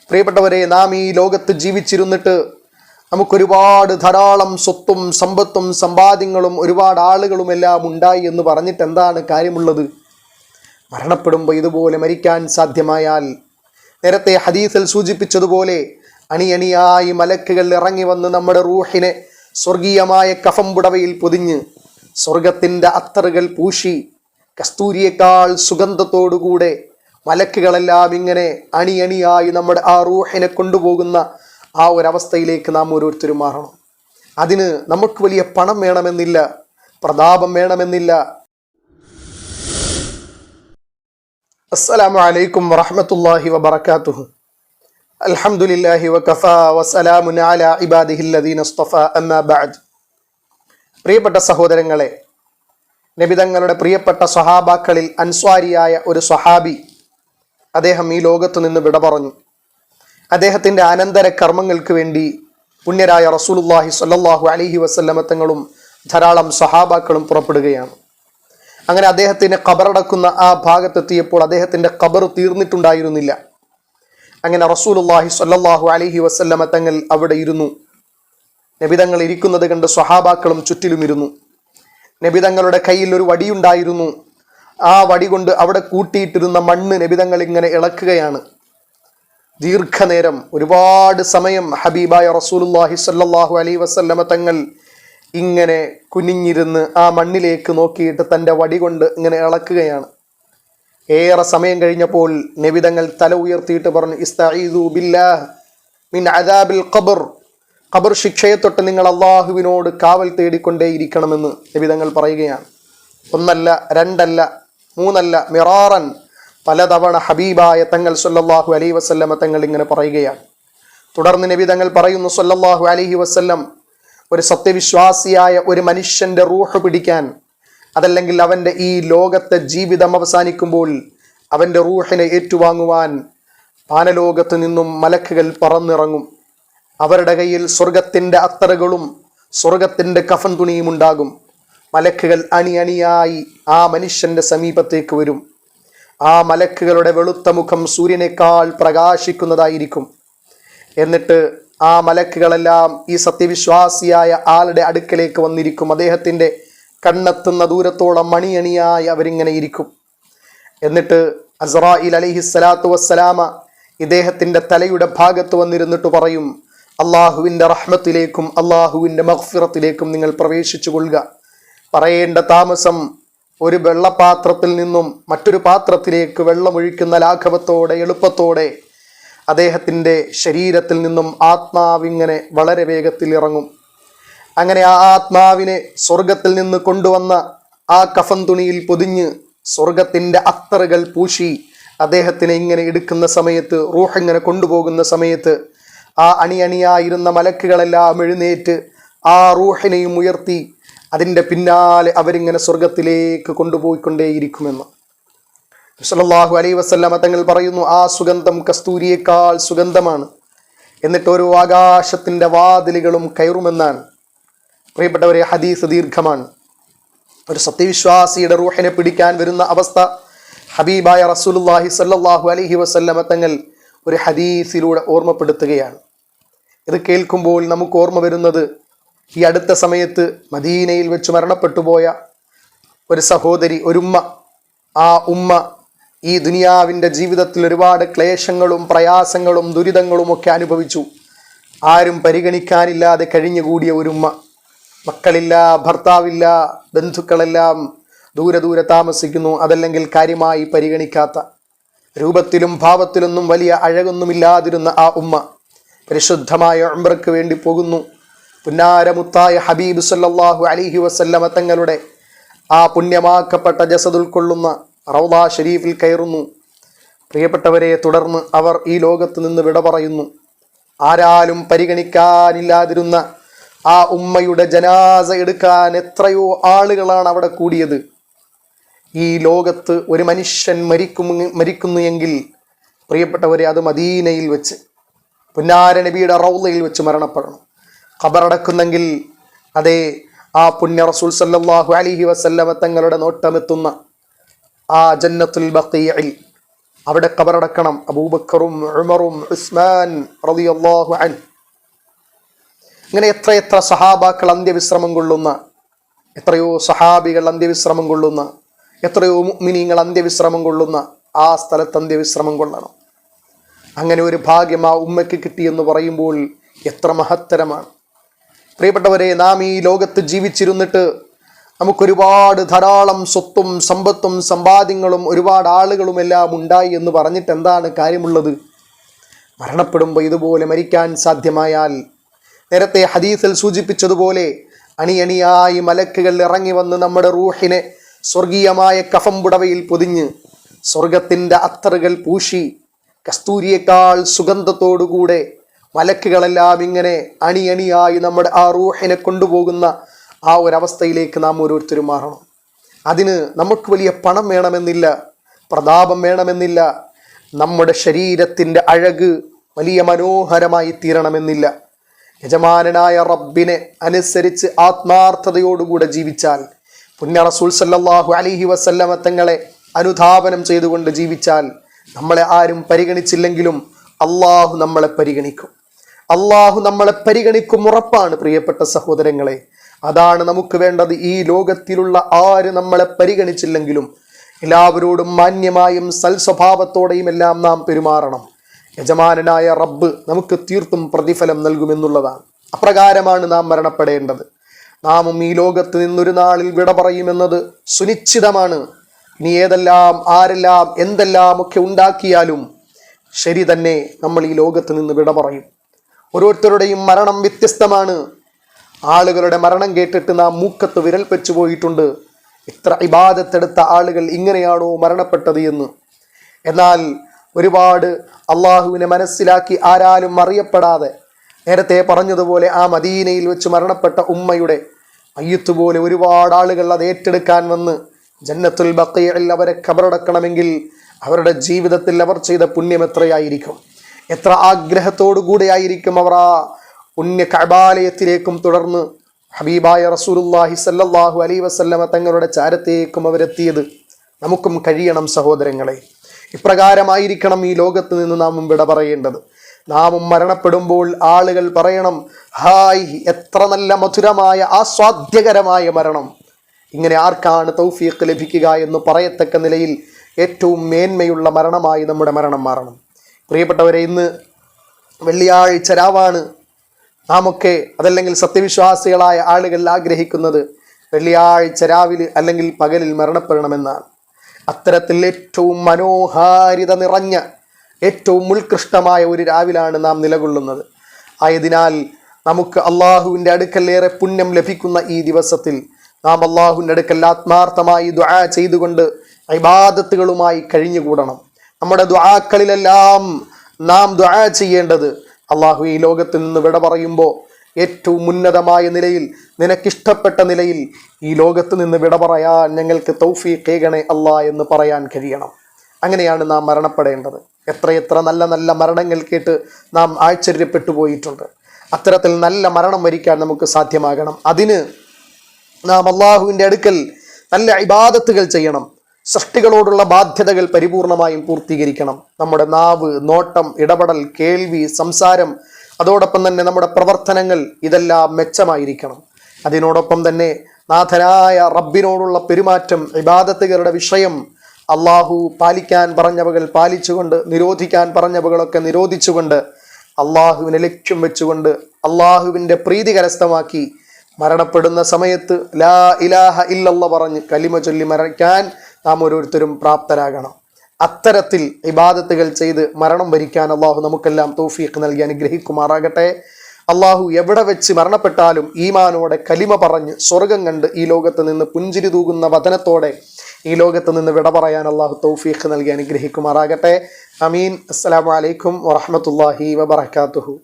പ്രിയപ്പെട്ടവരെ, നാം ഈ ലോകത്ത് ജീവിച്ചിരുന്നിട്ട് നമുക്കൊരുപാട് ധാരാളം സ്വത്തും സമ്പത്തും സമ്പാദ്യങ്ങളും ഒരുപാട് ആളുകളും എല്ലാം ഉണ്ടായി എന്ന് പറഞ്ഞിട്ട് എന്താണ് കാര്യമുള്ളത്? മരണപ്പെടുമ്പോൾ ഇതുപോലെ മരിക്കാൻ സാധ്യമായാൽ നേരത്തെ ഹദീസിൽ സൂചിപ്പിച്ചതുപോലെ അണിയണിയായി മലക്കുകൾ ഇറങ്ങി വന്ന് നമ്മുടെ റൂഹിനെ സ്വർഗീയമായ കഫം പുടവയിൽ പൊതിഞ്ഞ് സ്വർഗത്തിൻ്റെ അത്തറുകൾ പൂശി കസ്തൂരിയേക്കാൾ സുഗന്ധത്തോടുകൂടെ മലക്കുകളെല്ലാം ഇങ്ങനെ അണിയണിയായി നമ്മുടെ ആ റൂഹിനെ കൊണ്ടുപോകുന്ന ആ ഒരവസ്ഥയിലേക്ക് നാം ഓരോരുത്തരും മാറണം. അതിന് നമുക്ക് വലിയ പണം വേണമെന്നില്ല, പ്രതാപം വേണമെന്നില്ല. അസ്സലാമു അലൈക്കും വറഹ്മത്തുള്ളാഹി വബറകാതുഹു. അൽഹംദുലില്ലാഹി വകഫാ വസലാമുൻ അലാ ഇബാദിഹില്ലദീന ഇസ്തഫാ അമ്മാ ബഅദ്. പ്രിയപ്പെട്ട സഹോദരങ്ങളെ, നബിതങ്ങളുടെ പ്രിയപ്പെട്ട സ്വഹാബാക്കളിൽ അൻസ്വാരിയായ ഒരു സ്വഹാബി, അദ്ദേഹം ഈ ലോകത്തു നിന്ന് വിട പറഞ്ഞു. അദ്ദേഹത്തിൻ്റെ അനന്തര കർമ്മങ്ങൾക്ക് വേണ്ടി പുണ്യരായ റസൂലുള്ളാഹി സ്വല്ലല്ലാഹു അലൈഹി വസല്ലമ തങ്ങളും ധാരാളം സ്വഹാബാക്കളും പുറപ്പെടുകയാണ്. അങ്ങനെ അദ്ദേഹത്തിന് ഖബറടക്കുന്ന ആ ഭാഗത്തെത്തിയപ്പോൾ അദ്ദേഹത്തിൻ്റെ ഖബർ തീർന്നിട്ടുണ്ടായിരുന്നില്ല. അങ്ങനെ റസൂലുള്ളാഹി സ്വല്ലല്ലാഹു അലൈഹി വസല്ലമ തങ്ങൾ അവിടെ ഇരുന്നു. നബിതങ്ങൾ ഇരിക്കുന്നത് കണ്ട് സ്വഹാബാക്കളും ചുറ്റിലും ഇരുന്നു. നബിതങ്ങളുടെ കയ്യിൽ ഒരു വടിയുണ്ടായിരുന്നു. ആ വടി കൊണ്ട് അവിടെ കൂട്ടിയിട്ടിരുന്ന മണ്ണ് നബിതങ്ങൾ ഇങ്ങനെ ഇളക്കുകയാണ്. ദീർഘനേരം, ഒരുപാട് സമയം ഹബീബായ റസൂലുള്ളാഹി സ്വല്ലല്ലാഹു അലൈഹി വസല്ലമ തങ്ങൾ ഇങ്ങനെ കുനിഞ്ഞിരുന്ന് ആ മണ്ണിലേക്ക് നോക്കിയിട്ട് തൻ്റെ വടി കൊണ്ട് ഇങ്ങനെ ഇളക്കുകയാണ്. ഏറെ സമയം കഴിഞ്ഞപ്പോൾ നബിതങ്ങൾ തല ഉയർത്തിയിട്ട് പറഞ്ഞു, ഇസ്തഈദു ബില്ലാഹ് മിൻ അദാബിൽ ഖബർ. ഖബർ ശിക്ഷയെ തൊട്ട് നിങ്ങൾ അള്ളാഹുവിനോട് കാവൽ തേടിക്കൊണ്ടേയിരിക്കണമെന്ന് നബിതങ്ങൾ പറയുകയാണ്. ഒന്നല്ല, രണ്ടല്ല, മൂന്നല്ല, മിറാറൻ, പലതവണ ഹബീബായ തങ്ങൾ സല്ലല്ലാഹു അലൈഹി വസല്ലമ തങ്ങൾ ഇങ്ങനെ പറയുകയാണ്. തുടർന്ന് നബിതങ്ങൾ പറയുന്നു സല്ലല്ലാഹു അലൈഹി വസല്ലം, ഒരു സത്യവിശ്വാസിയായ ഒരു മനുഷ്യൻ്റെ റൂഹ് പിടിക്കാൻ, അതല്ലെങ്കിൽ അവൻ്റെ ഈ ലോകത്തെ ജീവിതം അവസാനിക്കുമ്പോൾ അവൻ്റെ റൂഹിനെ ഏറ്റുവാങ്ങുവാൻ പാനലോകത്ത് നിന്നും മലക്കുകൾ പറന്നിറങ്ങും. അവരുടെ കയ്യിൽ സ്വർഗത്തിൻ്റെ അത്തറുകളും സ്വർഗത്തിൻ്റെ കഫൻ തുണിയും ഉണ്ടാകും. മലക്കുകൾ അണിയണിയായി ആ മനുഷ്യൻ്റെ സമീപത്തേക്ക് വരും. ആ മലക്കുകളുടെ വെളുത്ത മുഖം സൂര്യനേക്കാൾ പ്രകാശിക്കുന്നതായിരിക്കും. എന്നിട്ട് ആ മലക്കുകളെല്ലാം ഈ സത്യവിശ്വാസിയായ ആളുടെ അടുക്കലേക്ക് വന്നിരിക്കും. അദ്ദേഹത്തിൻ്റെ കണ്ണെത്തുന്ന ദൂരത്തോളം അണിയണിയായി അവരിങ്ങനെ ഇരിക്കും. എന്നിട്ട് അസ്റായിൽ അലൈഹിസ്സലാത്തു വസ്സലാമ ഇദ്ദേഹത്തിൻ്റെ തലയുടെ ഭാഗത്ത് വന്നിരുന്നിട്ട് പറയും, അള്ളാഹുവിൻ്റെ റഹ്മത്തിലേക്കും അള്ളാഹുവിൻ്റെ മഗ്ഫിറത്തിലേക്കും നിങ്ങൾ പ്രവേശിച്ചു കൊള്ളുക. പറയേണ്ട താമസം ഒരു വെള്ളപാത്രത്തിൽ നിന്നും മറ്റൊരു പാത്രത്തിലേക്ക് വെള്ളമൊഴിക്കുന്ന ലാഘവത്തോടെ എളുപ്പത്തോടെ അദ്ദേഹത്തിൻ്റെ ശരീരത്തിൽ നിന്നും ആത്മാവിങ്ങനെ വളരെ വേഗത്തിൽ ഇറങ്ങും. അങ്ങനെ ആ ആത്മാവിനെ സ്വർഗത്തിൽ നിന്ന് കൊണ്ടുവന്ന ആ കഫൻ തുണിയിൽ പൊതിഞ്ഞ് സ്വർഗത്തിൻ്റെ അത്തറുകൾ പൂശി അദ്ദേഹത്തിനെ ഇങ്ങനെ എടുക്കുന്ന സമയത്ത്, റൂഹ് ഇങ്ങനെ കൊണ്ടുപോകുന്ന സമയത്ത് ആ അണിയണിയായിരുന്ന മലക്കുകളെല്ലാം എഴുന്നേറ്റ് ആ റൂഹിനെയും ഉയർത്തി അതിൻ്റെ പിന്നാലെ അവരിങ്ങനെ സ്വർഗത്തിലേക്ക് കൊണ്ടുപോയിക്കൊണ്ടേയിരിക്കുമെന്ന് സല്ലല്ലാഹു അലൈഹി വസല്ലമ തങ്ങൾ പറയുന്നു. ആ സുഗന്ധം കസ്തൂരിയേക്കാൾ സുഗന്ധമാണ്. എന്നിട്ട് ഓരോ ആകാശത്തിൻ്റെ വാതിലുകളും കയറുമെന്നാണ്. പ്രിയപ്പെട്ടവരെ, ഹദീസ് ദീർഘമാണ്. ഒരു സത്യവിശ്വാസിയുടെ റൂഹിനെ പിടിക്കാൻ വരുന്ന അവസ്ഥ ഹബീബായ റസൂലുള്ളാഹി സ്വല്ലല്ലാഹു അലൈഹി വസല്ലമ തങ്ങൾ ഒരു ഹദീസിലൂടെ ഓർമ്മപ്പെടുത്തുകയാണ്. ഇത് കേൾക്കുമ്പോൾ നമുക്ക് ഓർമ്മ വരുന്നത് ഈ അടുത്ത സമയത്ത് മദീനയിൽ വെച്ച് മരണപ്പെട്ടു പോയ ഒരു സഹോദരി, ഒരുമ്മ. ആ ഉമ്മ ഈ ദുനിയാവിൻ്റെ ജീവിതത്തിൽ ഒരുപാട് ക്ലേശങ്ങളും പ്രയാസങ്ങളും ദുരിതങ്ങളും ഒക്കെ അനുഭവിച്ചു. ആരും പരിഗണിക്കാനില്ലാതെ കഴിഞ്ഞുകൂടിയ ഒരുമ്മ. മക്കളില്ല, ഭർത്താവില്ല, ബന്ധുക്കളെല്ലാം ദൂരെ ദൂരെ താമസിക്കുന്നു. അതല്ലെങ്കിൽ കാര്യമായി പരിഗണിക്കാത്ത, രൂപത്തിലും ഭാവത്തിലൊന്നും വലിയ അഴകൊന്നുമില്ലാതിരുന്ന ആ ഉമ്മ പരിശുദ്ധമായ ഉംറയ്ക്ക് വേണ്ടി പോകുന്നു. പുന്നാരമുത്തായ ഹബീബ് സല്ലല്ലാഹു അലൈഹി വസല്ലമ തങ്ങളുടെ ആ പുണ്യമാക്കപ്പെട്ട ജസദ് ഉൾക്കൊള്ളുന്ന റൗള ഷരീഫിൽ കയറുന്നു. പ്രിയപ്പെട്ടവരെ, തുടർന്ന് അവർ ഈ ലോകത്ത് നിന്ന് വിട പറയുന്നു. ആരാലും പരിഗണിക്കാനില്ലാതിരുന്ന ആ ഉമ്മയുടെ ജനാസ എടുക്കാൻ എത്രയോ ആളുകളാണ് അവിടെ കൂടിയത്. ഈ ലോകത്ത് ഒരു മനുഷ്യൻ മരിക്കുന്നു എങ്കിൽ പ്രിയപ്പെട്ടവരെ, അത് മദീനയിൽ വെച്ച് പുന്നാര നബിയുടെ റൗളയിൽ വെച്ച് മരണപ്പെടണം. ഖബറടക്കുന്നെങ്കിൽ അതേ ആ പുണ്യ റസൂൽ സല്ലല്ലാഹു അലൈഹി വസല്ലമ തങ്ങളുടെ നോട്ടമെത്തുന്ന ആ ജന്നത്തുൽ ബഖീഇൽ, അവിടെ ഖബറടക്കണം അബൂബക്കറും ഉമറും ഉസ്മാൻ റളിയല്ലാഹു അൻഹു. ഇങ്ങനെ എത്രയെത്ര സഹാബാക്കൾ അന്ത്യവിശ്രമം കൊള്ളുന്ന, എത്രയോ സഹാബികൾ അന്ത്യവിശ്രമം കൊള്ളുന്ന, എത്രയോ മുഅ്മിനീങ്ങൾ അന്ത്യവിശ്രമം കൊള്ളുന്ന ആ സ്ഥലത്ത് അന്ത്യവിശ്രമം കൊള്ളണം. അങ്ങനെ ഒരു ഭാഗ്യം ആ ഉമ്മയ്ക്ക് കിട്ടിയെന്ന് പറയുമ്പോൾ എത്ര മഹത്തരമാണ്. പ്രിയപ്പെട്ടവരെ, നാം ഈ ലോകത്ത് ജീവിച്ചിരുന്നിട്ട് നമുക്കൊരുപാട് ധാരാളം സ്വത്തും സമ്പത്തും സമ്പാദ്യങ്ങളും ഒരുപാട് ആളുകളും എല്ലാം ഉണ്ടായി എന്ന് പറഞ്ഞിട്ട് എന്താണ് കാര്യമുള്ളത്? മരണപ്പെടുമ്പോൾ ഇതുപോലെ മരിക്കാൻ സാധ്യമായാൽ, നേരത്തെ ഹദീസിൽ സൂചിപ്പിച്ചതുപോലെ അണിയണിയായി മലക്കുകൾ ഇറങ്ങി വന്ന് നമ്മുടെ റൂഹിനെ സ്വർഗീയമായ കഫംപുടവയിൽ പൊതിഞ്ഞ് സ്വർഗത്തിൻ്റെ അത്തറുകൾ പൂശി കസ്തൂരിയേക്കാൾ സുഗന്ധത്തോടുകൂടെ മലക്കുകളെല്ലാം ഇങ്ങനെ അണിയണിയായി നമ്മുടെ ആ റൂഹിനെ കൊണ്ടുപോകുന്ന ആ ഒരവസ്ഥയിലേക്ക് നാം ഓരോരുത്തരും മാറണം. അതിന് നമുക്ക് വലിയ പണം വേണമെന്നില്ല, പ്രതാപം വേണമെന്നില്ല, നമ്മുടെ ശരീരത്തിൻ്റെ അഴക് വലിയ മനോഹരമായി തീരണമെന്നില്ല. യജമാനനായ റബ്ബിനെ അനുസരിച്ച് ആത്മാർത്ഥതയോടുകൂടെ ജീവിച്ചാൽ, പുണ്യ റസൂൽ സല്ലല്ലാഹു അലൈഹി വസല്ലമ തങ്ങളെ അനുധാവനം ചെയ്തുകൊണ്ട് ജീവിച്ചാൽ, നമ്മളെ ആരും പരിഗണിച്ചില്ലെങ്കിലും അള്ളാഹു നമ്മളെ പരിഗണിക്കും. അള്ളാഹു നമ്മളെ പരിഗണിക്കും, ഉറപ്പാണ് പ്രിയപ്പെട്ട സഹോദരങ്ങളെ. അതാണ് നമുക്ക് വേണ്ടത്. ഈ ലോകത്തിലുള്ള ആര് നമ്മളെ പരിഗണിച്ചില്ലെങ്കിലും എല്ലാവരോടും മാന്യമായും സൽസ്വഭാവത്തോടെയും എല്ലാം നാം പെരുമാറണം. യജമാനനായ റബ്ബ് നമുക്ക് തീർത്തും പ്രതിഫലം നൽകുമെന്നുള്ളതാണ്. അപ്രകാരമാണ് നാം മരണപ്പെടേണ്ടത്. നാമും ഈ ലോകത്ത് നിന്നൊരു നാളിൽ വിട പറയുമെന്നത് സുനിശ്ചിതമാണ്. ഇനി ഏതെല്ലാം ആരെല്ലാം എന്തെല്ലാം ഒക്കെ ഉണ്ടാക്കിയാലും ശരി തന്നെ, നമ്മൾ ഈ ലോകത്ത് നിന്ന് വിട പറയും. ഓരോരുത്തരുടെയും മരണം വ്യത്യസ്തമാണ്. ആളുകളുടെ മരണം കേട്ടിട്ട് നാം മൂക്കത്ത് വിരൽ വെച്ചു പോയിട്ടുണ്ട്. ഇത്ര ഇബാദത്തെടുത്ത ആളുകൾ ഇങ്ങനെയാണോ മരണപ്പെട്ടത് എന്ന്. എന്നാൽ ഒരുപാട് അള്ളാഹുവിനെ മനസ്സിലാക്കി ആരാലും അറിയപ്പെടാതെ, നേരത്തെ പറഞ്ഞതുപോലെ ആ മദീനയിൽ വെച്ച് മരണപ്പെട്ട ഉമ്മയുടെ മയ്യത്ത് പോലെ ഒരുപാട് ആളുകൾ അത് ഏറ്റെടുക്കാൻ വന്ന് ജന്നത്തുൽ ബഖീഇൽ അവരെ ഖബറടക്കണമെങ്കിൽ അവരുടെ ജീവിതത്തിൽ അവർ ചെയ്ത പുണ്യം എത്രയായിരിക്കും, എത്ര ആഗ്രഹത്തോടു കൂടെയായിരിക്കും അവർ ആ പുണ്യ കഅബാലയത്തിലേക്കും തുടർന്ന് ഹബീബായ റസൂലുള്ളാഹി സല്ലല്ലാഹു അലൈഹി വസല്ലമ തങ്ങളുടെ ചാരത്തേക്കും അവരെത്തിയത്. നമുക്കും കഴിയണം സഹോദരങ്ങളെ. ഇപ്രകാരമായിരിക്കണം ഈ ലോകത്ത് നിന്ന് നാമും വിട പറയേണ്ടത്. നാമും മരണപ്പെടുമ്പോൾ ആളുകൾ പറയണം, ഹായ്, എത്ര നല്ല മധുരമായ ആസ്വാദ്യകരമായ മരണം. ഇങ്ങനെ ആർക്കാണ് തൗഫീഖ് ലഭിക്കുക എന്ന് പറയത്തക്ക നിലയിൽ ഏറ്റവും മേന്മയുള്ള മരണമായി നമ്മുടെ മരണം മാറണം. പ്രിയപ്പെട്ടവരെ, ഇന്ന് വെള്ളിയാഴ്ച രാവാണ്. നാമൊക്കെ അതല്ലെങ്കിൽ സത്യവിശ്വാസികളായ ആളുകൾ ആഗ്രഹിക്കുന്നത് വെള്ളിയാഴ്ച രാവിലെ അല്ലെങ്കിൽ പകലിൽ മരണപ്പെടണമെന്നാണ്. അത്തരത്തിൽ ഏറ്റവും മനോഹാരിത നിറഞ്ഞ ഏറ്റവും ഉത്കൃഷ്ടമായ ഒരു രാവിലാണ് നാം നിലകൊള്ളുന്നത്. ആയതിനാൽ നമുക്ക് അള്ളാഹുവിൻ്റെ അടുക്കലേറെ പുണ്യം ലഭിക്കുന്ന ഈ ദിവസത്തിൽ നാം അള്ളാഹുവിൻ്റെ അടുക്കൽ ആത്മാർത്ഥമായി ദുആ ചെയ്തുകൊണ്ട് ഇബാദത്തുകളുമായി കഴിഞ്ഞുകൂടണം. നമ്മുടെ ദുആക്കളിലെല്ലാം നാം ദുആ ചെയ്യേണ്ടത്, അള്ളാഹു ഈ ലോകത്തിൽ നിന്ന് വിട പറയുമ്പോൾ ഏറ്റവും ഉന്നതമായ നിലയിൽ, നിനക്കിഷ്ടപ്പെട്ട നിലയിൽ ഈ ലോകത്ത് നിന്ന് വിട പറയാൻ ഞങ്ങൾക്ക് തൗഫീഖ് ഏകണേ അല്ലാ എന്ന് പറയാൻ കഴിയണം. അങ്ങനെയാണ് നാം മരണപ്പെടേണ്ടത്. എത്രയെത്ര നല്ല നല്ല മരണങ്ങൾ കേട്ട് നാം ആശ്ചര്യപ്പെട്ടു പോയിട്ടുണ്ട്. അത്തരത്തിൽ നല്ല മരണം വരിക്കാൻ നമുക്ക് സാധ്യമാകണം. അതിന് നാം അള്ളാഹുവിൻ്റെ അടുക്കൽ നല്ല ഇബാദത്തുകൾ ചെയ്യണം. സൃഷ്ടികളോടുള്ള ബാധ്യതകൾ പരിപൂർണമായും പൂർത്തീകരിക്കണം. നമ്മുടെ നാവ്, നോട്ടം, ഇടപെടൽ, കേൾവി, സംസാരം, അതോടൊപ്പം തന്നെ നമ്മുടെ പ്രവർത്തനങ്ങൾ ഇതെല്ലാം മെച്ചമായിരിക്കണം. അതിനോടൊപ്പം തന്നെ നാഥനായ റബ്ബിനോടുള്ള പെരുമാറ്റം, ഇബാദത്തുകളുടെ വിഷയം, അള്ളാഹു പാലിക്കാൻ പറഞ്ഞവകൾ പാലിച്ചുകൊണ്ട്, നിരോധിക്കാൻ പറഞ്ഞവകളൊക്കെ നിരോധിച്ചുകൊണ്ട്, അള്ളാഹുവിനെ ലക്ഷ്യം വെച്ചുകൊണ്ട് അള്ളാഹുവിൻ്റെ പ്രീതി കരസ്ഥമാക്കി മരണപ്പെടുന്ന സമയത്ത് ലാ ഇലാഹ ഇല്ലല്ലാഹ് പറഞ്ഞ് കലിമ ചൊല്ലി മരിക്കാൻ നാം ഓരോരുത്തരും പ്രാപ്തരാകണം. അത്തരത്തിൽ ഇബാദത്തുകൾ ചെയ്ത് മരണം വരിക്കാൻ അള്ളാഹു നമുക്കെല്ലാം തൗഫീഖ് നൽകി അനുഗ്രഹിക്കുമാറാകട്ടെ. അള്ളാഹു എവിടെ വെച്ച് മരണപ്പെട്ടാലും ഈമാനോടെ കലിമ പറഞ്ഞ് സ്വർഗം കണ്ട് ഈ ലോകത്ത് നിന്ന് പുഞ്ചിരി തൂകുന്ന വദനത്തോടെ ഈ ലോകത്ത് നിന്ന് വിട പറയാൻ അള്ളാഹു തൗഫീഖ് നൽകി അനുഗ്രഹിക്കുമാറാകട്ടെ. അമീൻ. അസ്സലാമു അലൈക്കും വറഹ്മത്തുള്ളാഹി വബറകാതുഹു.